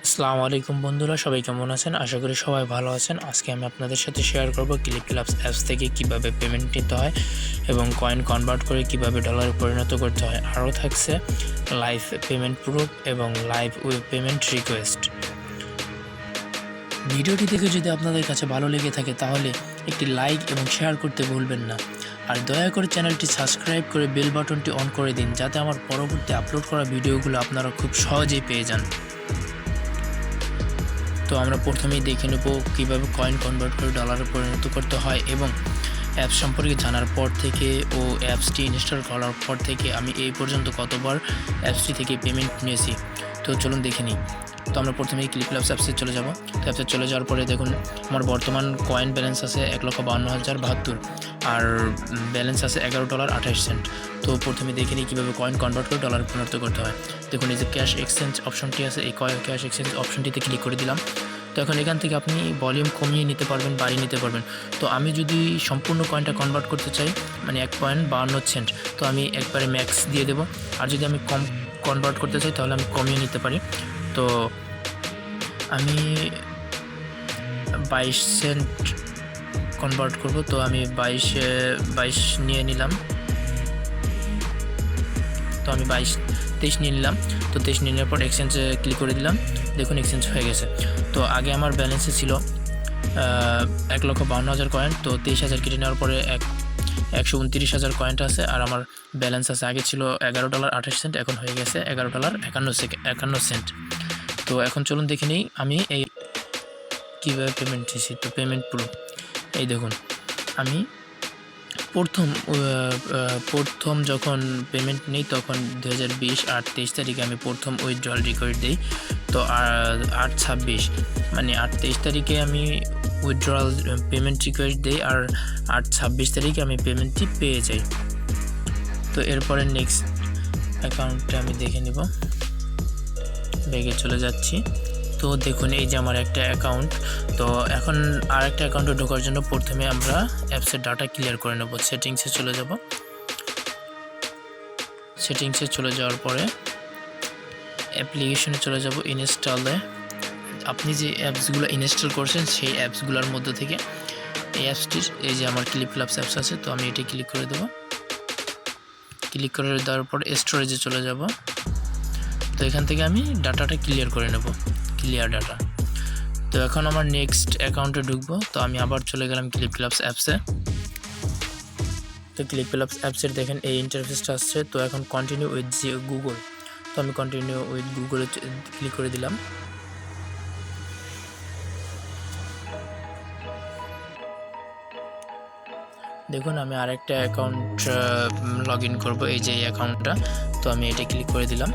আসসালামু আলাইকুম বন্ধুরা, সবাই কেমন আছেন? আশা করি সবাই ভালো আছেন। আজকে আমি আপনাদের সাথে শেয়ার করব ক্লিকক্লাবস অ্যাপস থেকে কিভাবে পেমেন্ট নিতে হয় এবং কয়েন কনভার্ট করে কিভাবে ডলারে পরিণত করতে হয়। আরও থাকছে লাইভ পেমেন্ট প্রুফ এবং লাইভ পেমেন্ট রিকোয়েস্ট। ভিডিওটি দেখে যদি আপনাদের কাছে ভালো লেগে থাকে তাহলে একটি লাইক এবং শেয়ার করতে ভুলবেন না। আর দয়া করে চ্যানেলটি সাবস্ক্রাইব করে বেল বাটনটি অন করে দিন, যাতে আমার পরবর্তী আপলোড করা ভিডিওগুলো আপনারা খুব সহজেই পেয়ে যান। তো আমরা প্রথমেই দেখে নেব কীভাবে কয়েন কনভার্ট করে ডলারে পরিণত করতে হয়, এবং অ্যাপস সম্পর্কে জানার পর থেকে ও অ্যাপসটি ইনস্টল করার পর থেকে আমি এই পর্যন্ত কতবার অ্যাপসটি থেকে পেমেন্ট নিয়েছি। তো চলুন দেখে নিই। তো আমরা প্রথমেই ক্লিকক্লাবস অ্যাপসে চলে যাব। তো অ্যাপসে চলে যাওয়ার পরে দেখুন আমার বর্তমান কয়েন ব্যালেন্স আছে 1,52,072 আর ব্যালেন্স আছে $11.28। তো প্রথমে দেখে নিই কীভাবে কয়েন কনভার্ট করে ডলারে পরিণত করতে হয়। দেখুন এই যে ক্যাশ এক্সচেঞ্জ অপশনটি আছে, এই ক্যাশ এক্সচেঞ্জ অপশনটিতে ক্লিক করে দিলাম। তো এখন এখান থেকে আপনি ভলিউম কমিয়ে নিতে পারবেন, বাড়িয়ে নিতে পারবেন। তো আমি যদি সম্পূর্ণ কয়েনটা কনভার্ট করতে চাই, মানে 1.52 তো আমি একবারে ম্যাক্স দিয়ে দেবো। আর যদি আমি কম কনভার্ট করতে চাই তাহলে আমি কমিয়ে নিতে পারি। তো আমি 22 সেন্ট কনভার্ট করব। তো আমি 22 নিয়ে নিলাম। তো আমি 23 নিয়ে নিলাম। তো 23 নিয়ে নেওয়ার পর এক্সচেঞ্জে ক্লিক করে দিলাম। দেখুন এক্সচেঞ্জ হয়ে গেছে। তো আগে আমার ব্যালেন্সে ছিল 1,52,000 কয়েন। তো 23,000 কেটে নেওয়ার পরে 129,000 কয়েনটা আছে। আর আমার ব্যালেন্স আছে, আগে ছিল $11.28, এখন হয়ে গেছে $11.51। তো এখন চলুন দেখে নিই আমি এই কীভাবে পেমেন্ট দিয়েছি। তো পেমেন্ট প্রুফ এই দেখুন, আমি প্রথম যখন পেমেন্ট নিই তখন 2020 23 তারিখে আমি প্রথম উইথড্রয়াল রিকোয়েস্ট দিই। তো 8/26 মানে 23 তারিখে আমি উইথড্রয়াল পেমেন্ট রিকোয়েস্ট দিই, আর 26 তারিখে আমি পেমেন্টটি পেয়ে যাই। তো এরপরে নেক্সট অ্যাকাউন্টটা আমি দেখে নিব। ব্যাগে চলে যাচ্ছি। তো দেখুন এই যে আমার একটা অ্যাকাউন্ট। তো এখন আর একটা অ্যাকাউন্টে ঢোকার জন্য প্রথমে আমরা অ্যাপসের ডাটা ক্লিয়ার করে নেব। সেটিংসে চলে যাব। সেটিংসে চলে যাওয়ার পরে অ্যাপ্লিকেশনে চলে যাব। ইনস্টলে আপনি যে অ্যাপসগুলো ইনস্টল করছেন সেই অ্যাপসগুলোর মধ্যে থেকে এই অ্যাপসটির, এই যে আমার ক্লিকক্লাবস অ্যাপস আছে, তো আমি এটি ক্লিক করে দেবো। ক্লিক করে দেওয়ার পর স্টোরেজে চলে যাব। তো এখান থেকে আমি ডাটাটা ক্লিয়ার করে নেব, ক্লিয়ার ডাটা। তো এখন আমার নেক্সট অ্যাকাউন্টে ঢুকবো। তো আমি আবার চলে গেলাম ক্লিকক্লাবস অ্যাপসে। তো ক্লিকক্লাবস অ্যাপসের দেখেন এই ইন্টারফেসটা আসছে। তো এখন কন্টিনিউ উইথ গুগল। তো আমি কন্টিনিউ উইথ গুগলে ক্লিক করে দিলাম। দেখুন আমি আরেকটা অ্যাকাউন্ট লগ ইন করবো, এই যে এই অ্যাকাউন্টটা। তো আমি এটা ক্লিক করে দিলাম।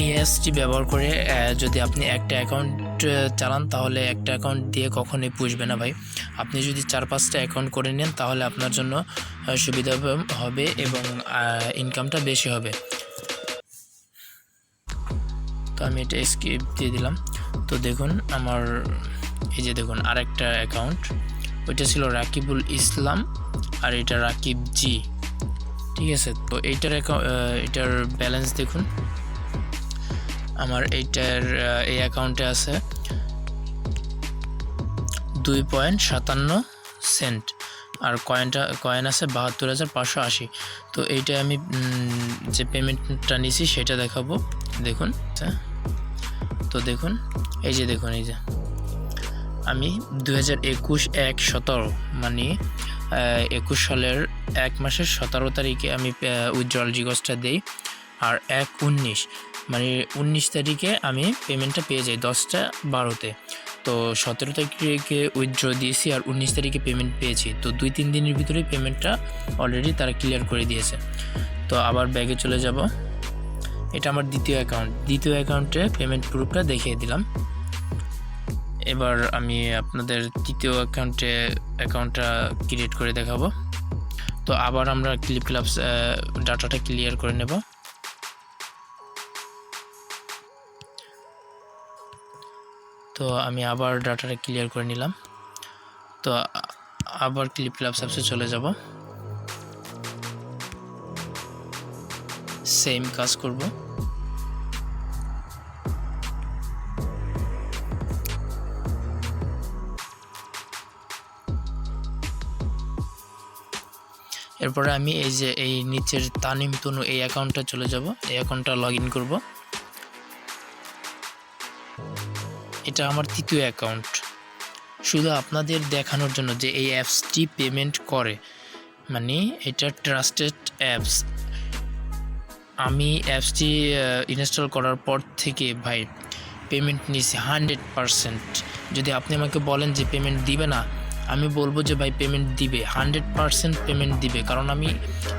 এই অ্যাপসটি ব্যবহার করে যদি আপনি একটা অ্যাকাউন্ট চালান তাহলে একটা অ্যাকাউন্ট দিয়ে কখনোই পুষবে না ভাই। আপনি যদি 4-5টা অ্যাকাউন্ট করে নেন তাহলে আপনার জন্য সুবিধা হবে এবং ইনকামটা বেশি হবে। তো আমি এটা স্কিপ দিয়ে দিলাম। তো দেখুন আমার এই যে দেখুন আরেকটা অ্যাকাউন্ট, ওইটা ছিল রাকিবুল ইসলাম আর এটা রাকিব জি, ঠিক আছে। তো এটার ব্যালেন্স দেখুন, আমার এই অ্যাকাউন্টে আছে 2.57 সেন্ট আর কয়েন আছে 72,580। তো এইটা আমি যে পেমেন্টটা নিয়েছি সেটা দেখাবো। দেখুন, তো দেখুন এই যে দেখুন, এই যে আমি 2021-1/17 মানে 21 সালের 1 মাসের 17 তারিখে আমি উইথড্রয়াল রিকোয়েস্টটা দিই। আর 1/19 মানে 19 তারিখে আমি পেমেন্টটা পেয়ে যাই 10:12-তে। তো 17 তারিখে উইথড্র দিয়েছি আর 19 তারিখে পেমেন্ট পেয়েছি। তো 2-3 দিনের ভিতরে পেমেন্টটা অলরেডি তারা ক্লিয়ার করে দিয়েছে। তো আবার ব্যাগে চলে যাব। এটা আমার দ্বিতীয় অ্যাকাউন্টে পেমেন্ট প্রুফটা দেখিয়ে দিলাম। এবার আমি আপনাদের তৃতীয় অ্যাকাউন্টটা ক্রিয়েট করে দেখাবো। তো আবার আমরা ক্লিকক্লাবস ডাটাটা ক্লিয়ার করে নেব। তো আমি আবার ডাটাটা ক্লিয়ার করে নিলাম। তো আবার ক্লিকক্লাবস অ্যাপসে চলে যাব। সেম কাজ করব। এরপরে আমি এই যে এই নিচের তানিম তনু এই অ্যাকাউন্টটা চলে যাব, এই অ্যাকাউন্টটা লগ ইন করবো। এটা আমার তৃতীয় অ্যাকাউন্ট, শুধু আপনাদের দেখানোর জন্য যে এই অ্যাপসটি পেমেন্ট করে, মানে এটা ট্রাস্টেড অ্যাপস। আমি অ্যাপসটি ইনস্টল করার পর থেকে ভাই পেমেন্ট নিয়েছি 100%। যদি আপনি আমাকে বলেন যে পেমেন্ট দিবে না, আমি বলবো যে ভাই পেমেন্ট দিবে, 100% পেমেন্ট দিবে, কারণ আমি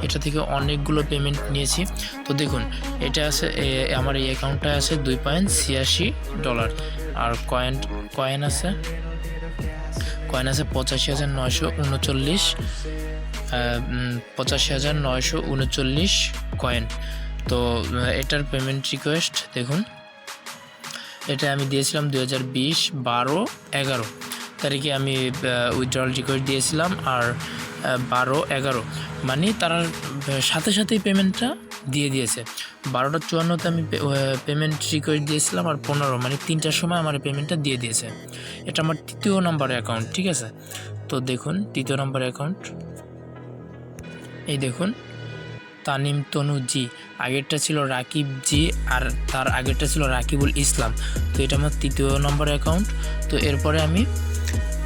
এটা থেকে অনেকগুলো পেমেন্ট নিয়েছি। তো দেখুন এটা আছে, আমার এই অ্যাকাউন্টটা আছে $2.86, আর কয়েন আছে 85,939 কয়েন। তো এটার পেমেন্ট রিকোয়েস্ট দেখুন, এটা আমি দিয়েছিলাম 2020-12-11 তারিখে আমি উইথড্রল রিকোয়েস্ট দিয়েছিলাম, আর 12-11 মানে তারা সাথে সাথেই পেমেন্টটা দিয়ে দিয়েছে। 12:54 আমি পেমেন্ট রিকোয়েস্ট দিয়েছিলাম, আর 15 মানে 3টার সময় আমার পেমেন্টটা দিয়ে দিয়েছে। এটা আমার তৃতীয় নম্বর অ্যাকাউন্ট, ঠিক আছে। তো দেখুন তৃতীয় নম্বর অ্যাকাউন্ট, এই দেখুন তানিম তনু জি, আগেরটা ছিল রাকিব জি, আর তার আগেরটা ছিল রাকিবুল ইসলাম। তো এটা আমার তৃতীয় নম্বর অ্যাকাউন্ট। তো এরপরে আমি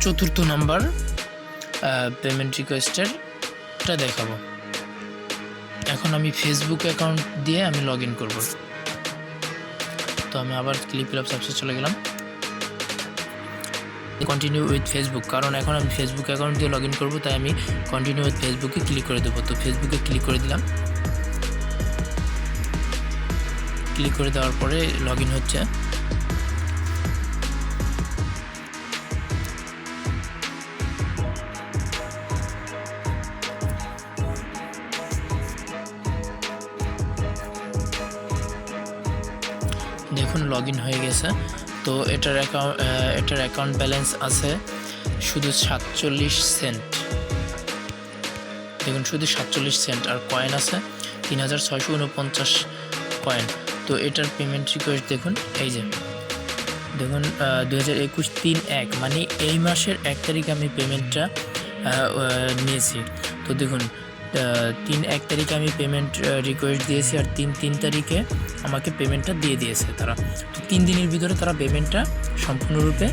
চতুর্থ নম্বর পেমেন্ট রিকোয়েস্টেরটা দেখাবো। এখন আমি ফেসবুক অ্যাকাউন্ট দিয়ে আমি লগ ইন করবো। তো আমি আবার ক্লিপলাপস অ্যাপসে চলে গেলাম, কন্টিনিউ উইথ ফেসবুক, কারণ এখন আমি ফেসবুক অ্যাকাউন্ট দিয়ে লগ ইন করবো, তাই আমি কন্টিনিউ উইথ ফেসবুকে ক্লিক করে দেবো। তো ফেসবুকে ক্লিক করে দিলাম, ক্লিক করে দেওয়ার পরে লগ ইন হচ্ছে। দেখুন লগ ইন হয়ে গেছে। তো এটার অ্যাকাউন্ট ব্যালেন্স আছে শুধু 47 সেন্ট, দেখুন শুধু 47 সেন্ট, আর কয়েন আছে 3649 কয়েন। তো এটার পেমেন্ট রিকোয়েস্ট দেখুন, এই যে দেখুন 2021-3-1 মানে এই মাসের 1 তারিখ আমি পেমেন্টটা নিয়েছি। তো দেখুন 3-1 তারিখে আমি পেমেন্ট রিকোয়েস্ট দিয়েছি, আর 3 তারিখে আমাকে পেমেন্টটা দিয়ে দিয়েছে তারা। তো 3 দিনের ভিতরে তারা পেমেন্টটা সম্পূর্ণরূপে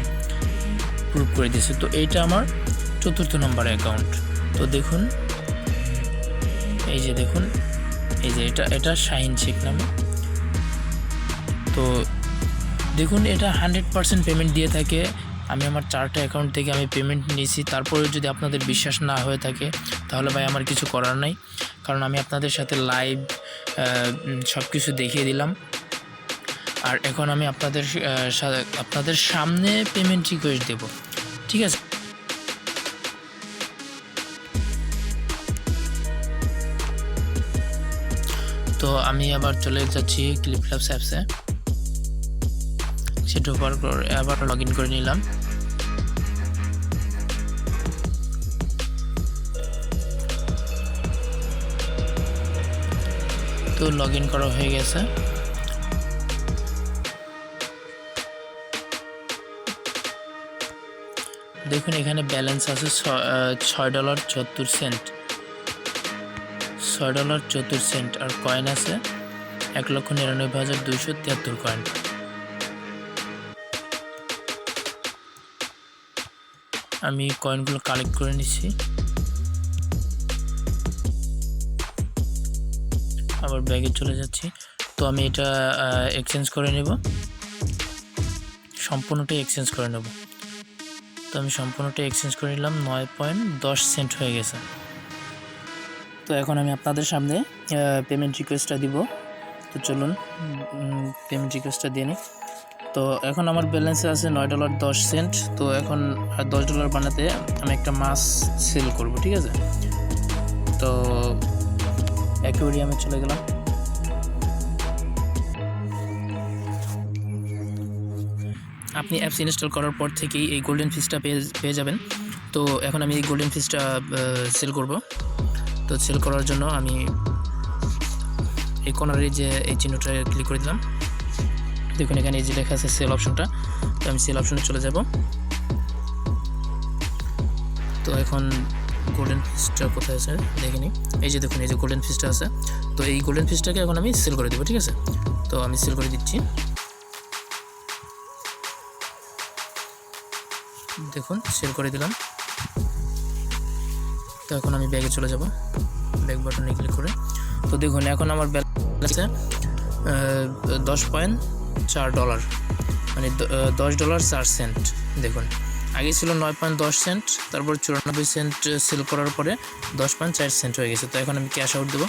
প্রুভ করে দিয়েছে। তো এইটা আমার চতুর্থ নম্বর অ্যাকাউন্ট। তো দেখুন এই যে দেখুন, এই যে এটা শাহিন শেখ নামে। তো দেখুন এটা 100% পেমেন্ট দিয়ে থাকে। আমি আমার 4টা অ্যাকাউন্ট থেকে আমি পেমেন্ট নিয়েছি, তারপরেও যদি আপনাদের বিশ্বাস না হয়ে থাকে তাহলে ভাই আমার কিছু করার নাই, কারণ আমি আপনাদের সাথে লাইভ সব কিছু দেখিয়ে দিলাম। আর এখন আমি আপনাদের সামনে পেমেন্ট রিকোয়েস্ট দেব, ঠিক আছে। তো আমি আবার চলে যাচ্ছি ক্লিপলাপস অ্যাপসে, সেটা আবার লগ ইন করে নিলাম। তো লগ ইন করা হয়ে গেছে। দেখুন এখানে ব্যালেন্স আছে $6.74, $6.74, আর কয়েন আছে 1,99,273 কয়েন। আমি কয়েনগুলো কালেক্ট করে নিচ্ছি, আবার ব্যাগে চলে যাচ্ছি। তো আমি এটা এক্সচেঞ্জ করে নেব, সম্পূর্ণটাই এক্সচেঞ্জ করে নেব। তো আমি সম্পূর্ণটাই এক্সচেঞ্জ করে নিলাম, 9.10 সেন্ট হয়ে গেছে। তো এখন আমি আপনাদের সামনে পেমেন্ট রিকোয়েস্টটা দিব। তো চলুন পেমেন্ট রিকোয়েস্টটা দিয়ে নিই। তো এখন আমার ব্যালেন্সে আছে $9.10। তো এখন $10 বানাতে আমি একটা মাছ সেল করব, ঠিক আছে। তো অ্যাকোয়ারিয়ামে চলে গেলাম। আপনি অ্যাপস ইনস্টল করার পর থেকেই এই গোল্ডেন ফিশটা পেয়ে যাবেন। তো এখন আমি এই গোল্ডেন ফিশটা সেল করব। তো সেল করার জন্য আমি এই কর্নারে যে এই চিহ্নটা ক্লিক করে দিলাম। দেখুন এখানে এই যে লেখা আছে সেল অপশনটা, তো আমি সেল অপশনে চলে যাব। তো এখন গোল্ডেন ফিশটা কোথায় আছে দেখে নিই। এই যে দেখুন এই যে গোল্ডেন ফিশটা আছে, তো এই গোল্ডেন ফিশটাকে এখন আমি সেল করে দেবো, ঠিক আছে। তো আমি সেল করে দিচ্ছি। দেখুন সেল করে দিলাম। তো এখন আমি ব্যাগে চলে যাব, ব্যাক বাটনে ক্লিক করে। তো দেখুন এখন আমার ব্যালেন্সে $10.4, মানে $10.04। দেখুন আগে ছিল 9.10 সেন্ট, তারপর 94 সেন্ট সেল করার পরে 10.4 সেন্ট হয়ে গেছে। তো এখন আমি ক্যাশ আউট দেবো।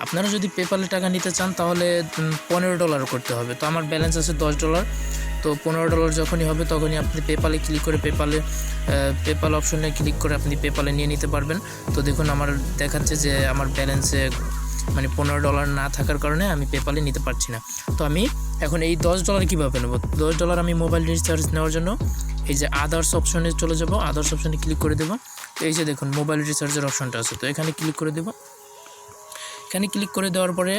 আপনারা যদি পেপালে টাকা নিতে চান তাহলে $15 করতে হবে। তো আমার ব্যালেন্স আছে $10, তো $15 যখনই হবে তখনই আপনি পেপালে ক্লিক করে পেপাল অপশনে ক্লিক করে আপনি পেপালে নিয়ে নিতে পারবেন। তো দেখুন আমার দেখাচ্ছে যে আমার ব্যালেন্সে মানে $15 না থাকার কারণে আমি পেপালে নিতে পারছি না। তো আমি এখন এই $10 কীভাবে নেব? $10 আমি মোবাইল রিচার্জ নেওয়ার জন্য এই যে আদার্স অপশনে চলে যাব, আদার্স অপশনে ক্লিক করে দেবো। তো এই যে দেখুন মোবাইল রিচার্জের অপশনটা আছে, তো এখানে ক্লিক করে দেবো। এখানে ক্লিক করে দেওয়ার পরে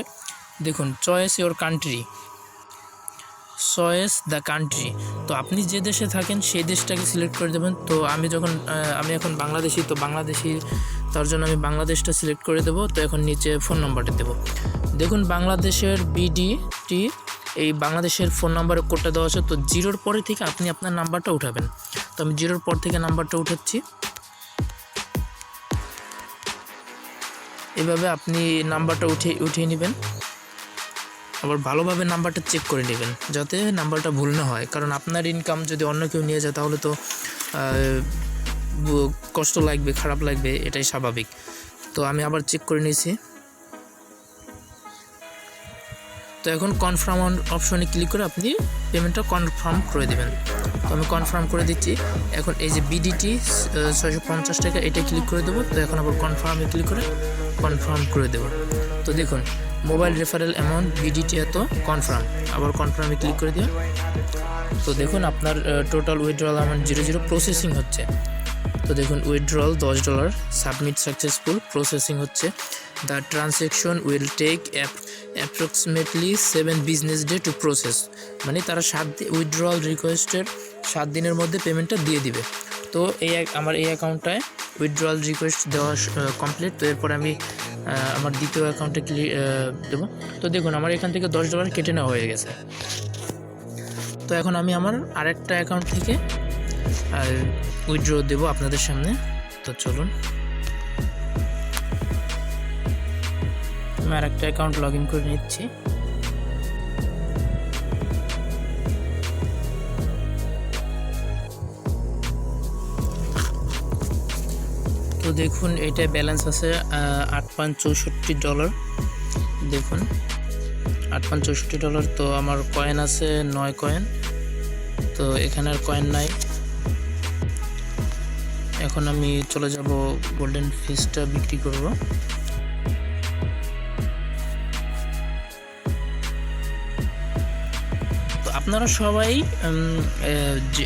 দেখুন choice your country, choice the country. তো আপনি যে দেশে থাকেন সেই দেশটাকে সিলেক্ট করে দেবেন। তো আমি এখন বাংলাদেশি, তো বাংলাদেশি তার জন্য আমি বাংলাদেশটা সিলেক্ট করে দেবো। তো এখন নিচে ফোন নাম্বারটা দেবো। দেখুন বাংলাদেশের BDT, এই বাংলাদেশের ফোন নাম্বারের কোডটা দেওয়া আছে। তো 0-র পরে থেকে আপনি আপনার নাম্বারটা উঠাবেন। তো আমি 0-র পর থেকে নাম্বারটা উঠাচ্ছি। এভাবে আপনি নাম্বারটা উঠিয়ে নেবেন। আবার ভালোভাবে নাম্বারটা চেক করে নেবেন যাতে নাম্বারটা ভুল না হয়, কারণ আপনার ইনকাম যদি অন্য কেউ নিয়ে যায় তাহলে তো কষ্ট লাগবে, খারাপ লাগবে, এটাই স্বাভাবিক। তো আমি আবার চেক করে নিয়েছি। তো এখন কনফার্ম অপশনে ক্লিক করে আপনি পেমেন্টটা কনফার্ম করে দেবেন। তো আমি কনফার্ম করে দিচ্ছি। এখন এই যে BDT 650 টাকা, এটা ক্লিক করে দেবো। তো এখন আবার কনফার্মে ক্লিক করে কনফার্ম করে দেবো। তো দেখুন মোবাইল রেফারেল অ্যামাউন্ট BDT এত, কনফার্ম, আবার কনফার্মে ক্লিক করে দিও। তো দেখুন আপনার টোটাল উইথড্রল অ্যামাউন্ট 00 প্রসেসিং হচ্ছে। তো দেখুন উইথড্রল $10, সাবমিট সাকসেসফুল, প্রসেসিং হচ্ছে। The transaction will take approximately 7 business day to process, মানে তারা উইথড্রল রিকোয়েস্টের 7 দিনের মধ্যে পেমেন্টটা দিয়ে দিবে। তো আমার এই অ্যাকাউন্টটায় উইথড্রল রিকোয়েস্ট দেওয়া কমপ্লিট। তো এরপর আমি আমার দ্বিতীয় অ্যাকাউন্টে দেবো। তো দেখুন আমার এখান থেকে $10 কেটে নেওয়া হয়ে গেছে। তো এখন আমি আমার আরেকটা অ্যাকাউন্ট থেকে উইথড্র দেবো আপনাদের সামনে। তো চলুন আমি আরেকটা অ্যাকাউন্ট লগ ইন করে নিচ্ছি। তো দেখুন এটা ব্যালেন্স আছে $8.64। দেখুন $8.64। তো আমার কয়েন আছে 9 কয়েন, তো এখানে আর কয়েন নাই। এখন আমি চলে যাব গোল্ডেন ফিশটা বিক্রি করব। তো আপনারা সবাই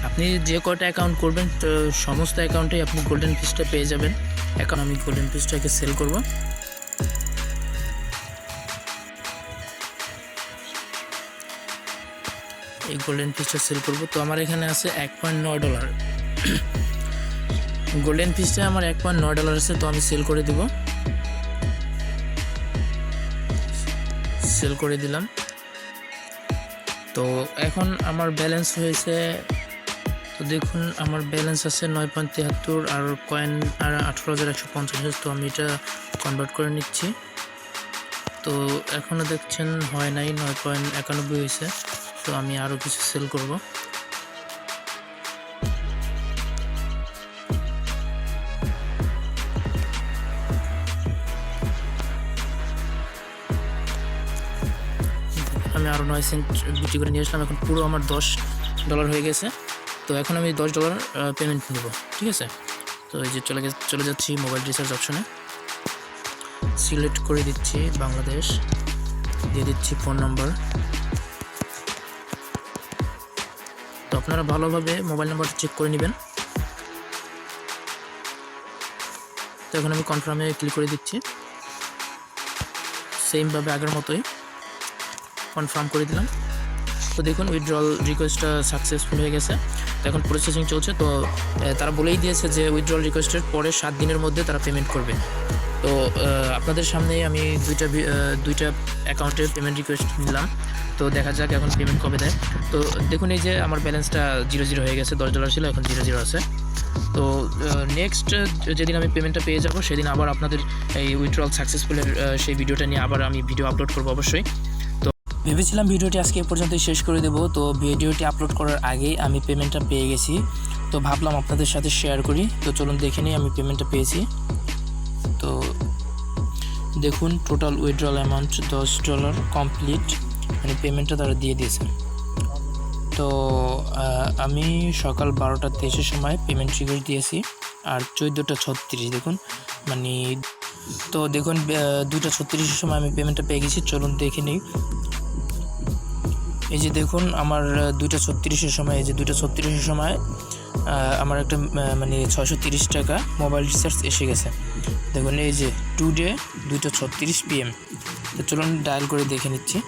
আপনি যে কয়টা অ্যাকাউন্ট করবেন তো সমস্ত অ্যাকাউন্টেই আপনি গোল্ডেন ফিশটা পেয়ে যাবেন। এখন আমি গোল্ডেন ফিশটাকে সেল করব। এই গোল্ডেন ফিশটা সেল করব। তো আমার এখানে আছে $1.9। গোল্ডেন ফিশটা আমার $1.9 আছে। তো আমি সেল করে দিব, সেল করে দিলাম। তো এখন আমার ব্যালেন্স হয়েছে, তো দেখুন আমার ব্যালেন্স আছে 9.73, আর কয়েন আর 18,150। তো আমি এটা কনভার্ট করে নিচ্ছি। তো এখনও দেখছেন হয় নাই, 9.91 হয়েছে। তো আমি আরও কিছু সেল করব। আমি আরও 9 সেন্ট বিক্রি করে নিয়ে আসলাম। এখন পুরো আমার $10 হয়ে গেছে। তো এখন আমি $10 পেমেন্ট নেব, ঠিক আছে। তো এই যে চলে যাচ্ছি মোবাইল রিচার্জ অপশনে, সিলেক্ট করে দিচ্ছি বাংলাদেশ, দিয়ে দিচ্ছি ফোন নাম্বার। তো আপনারা ভালোভাবে মোবাইল নাম্বারটা চেক করে নেবেন। তো এখন আমি কনফার্মে ক্লিক করে দিচ্ছি, সেমভাবে আগের মতোই কনফার্ম করে দিলাম। তো দেখুন উইথড্রল রিকোয়েস্টটা সাকসেসফুল হয়ে গেছে। তো এখন প্রসেসিং চলছে। তো তারা বলেই দিয়েছে যে উইথড্রল রিকোয়েস্টের পরে 7 দিনের মধ্যে তারা পেমেন্ট করবে। তো আপনাদের সামনেই আমি দুইটা অ্যাকাউন্টের পেমেন্ট রিকোয়েস্ট দিলাম। তো দেখা যাক এখন পেমেন্ট কবে দেয়। তো দেখুন এই যে আমার ব্যালেন্সটা 0 হয়ে গেছে, $10 ছিল, এখন 0 আছে। তো নেক্সট যেদিন আমি পেমেন্টটা পেয়ে যাব সেদিন আবার আপনাদের এই উইথড্রল সাকসেসফুলের সেই ভিডিওটা নিয়ে আবার আমি ভিডিও আপলোড করব অবশ্যই। তো ভেবেছিলাম ভিডিওটি আজকে এ পর্যন্তই শেষ করে দেবো। তো ভিডিওটি আপলোড করার আগেই আমি পেমেন্টটা পেয়ে গেছি, তো ভাবলাম আপনাদের সাথে শেয়ার করি। তো চলুন দেখে নিই আমি পেমেন্টটা পেয়েছি। তো দেখুন টোটাল উইথড্রল অ্যামাউন্ট $10 কমপ্লিট, মানে পেমেন্টটা তারা দিয়ে দিয়েছে। তো আমি সকাল 12:23 সময় পেমেন্ট রিকোয়েস্ট দিয়েছি, আর 14:36 দেখুন মানে। তো দেখুন 2:36 সময় আমি পেমেন্টটা পেয়ে গেছি। চলুন দেখে নিই। এই যে দেখুন আমার 2:36 সময়, এই যে 2:36 সময় আমার একটা মানে 630 টাকা মোবাইল রিচার্জ এসে গেছে। দেখুন এই যে টুডে 2:36 PM। তো চলুন ডায়াল করে দেখে নিচ্ছি।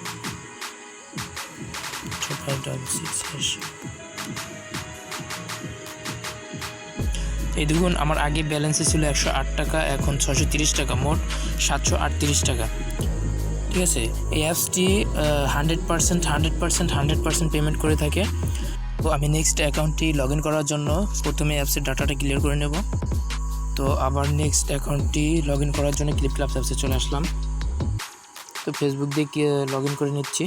এই দেখুন আমার আগে ব্যালেন্সে ছিল 108 টাকা, এখন 630 টাকা, মোট 738 টাকা। ঠিক আছে, এই অ্যাপসটি 100% পেমেন্ট করে থাকে। তো আমি নেক্সট অ্যাকাউন্টটি লগ ইন করার জন্য প্রথমে অ্যাপসের ডাটাটা ক্লিয়ার করে নেব। তো আবার নেক্সট অ্যাকাউন্টটি লগ ইন করার জন্য ক্লিপ ক্লাবস অ্যাপসে চলে আসলাম। তো ফেসবুক দিয়ে লগ ইন করে নিচ্ছি।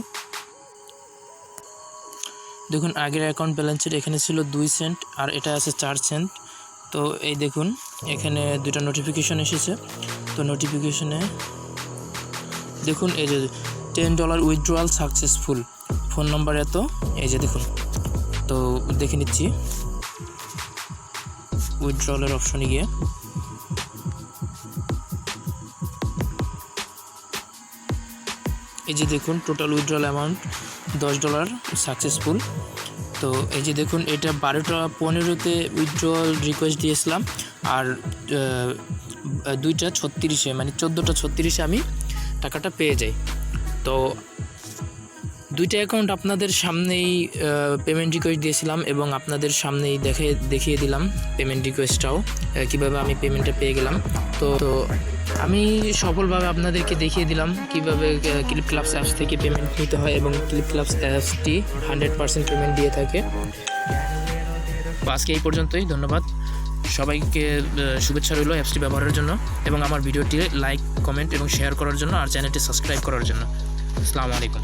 দেখুন আগের অ্যাকাউন্ট ব্যালেন্সের এখানে ছিল 2 সেন্ট, আর এটা আছে 4 সেন্ট। তো এই দেখুন এখানে দুটো নোটিফিকেশন এসেছে। তো নোটিফিকেশনে দেখুন এই যে $10 উইথড্রয়াল সাকসেসফুল, ফোন নাম্বার এত, এই যে দেখুন। তো দেখে নিচ্ছি উইথড্রয়ালের অপশনে গিয়ে। এই যে দেখুন টোটাল উইথড্রয়াল অ্যামাউন্ট $10 সাকসেসফুল। তো এই যে দেখুন এটা 12:15-তে উইথড্রয়াল রিকোয়েস্ট দিয়েছিলাম, আর 2:36 মানে 14:36 আমি টাকাটা পেয়ে যাই। তো দুইটা অ্যাকাউন্ট আপনাদের সামনেই পেমেন্ট রিকোয়েস্ট দিয়েছিলাম, এবং আপনাদের সামনেই দেখিয়ে দিলাম পেমেন্ট রিকোয়েস্টটাও কীভাবে আমি পেমেন্টটা পেয়ে গেলাম। তো আমি সফলভাবে আপনাদেরকে দেখিয়ে দিলাম কীভাবে ক্লিপ ক্লাবস অ্যাপস থেকে পেমেন্ট নিতে হয়, এবং ক্লিপ ক্লাবস অ্যাপসটি 100% পেমেন্ট দিয়ে থাকে। আজকে এই পর্যন্তই, ধন্যবাদ সবাইকে। শুভেচ্ছা রইল অ্যাপসটি ব্যবহারের জন্য, এবং আমার ভিডিওটি লাইক, কমেন্ট এবং শেয়ার করার জন্য, আর চ্যানেলটি সাবস্ক্রাইব করার জন্য। আসসালামু আলাইকুম।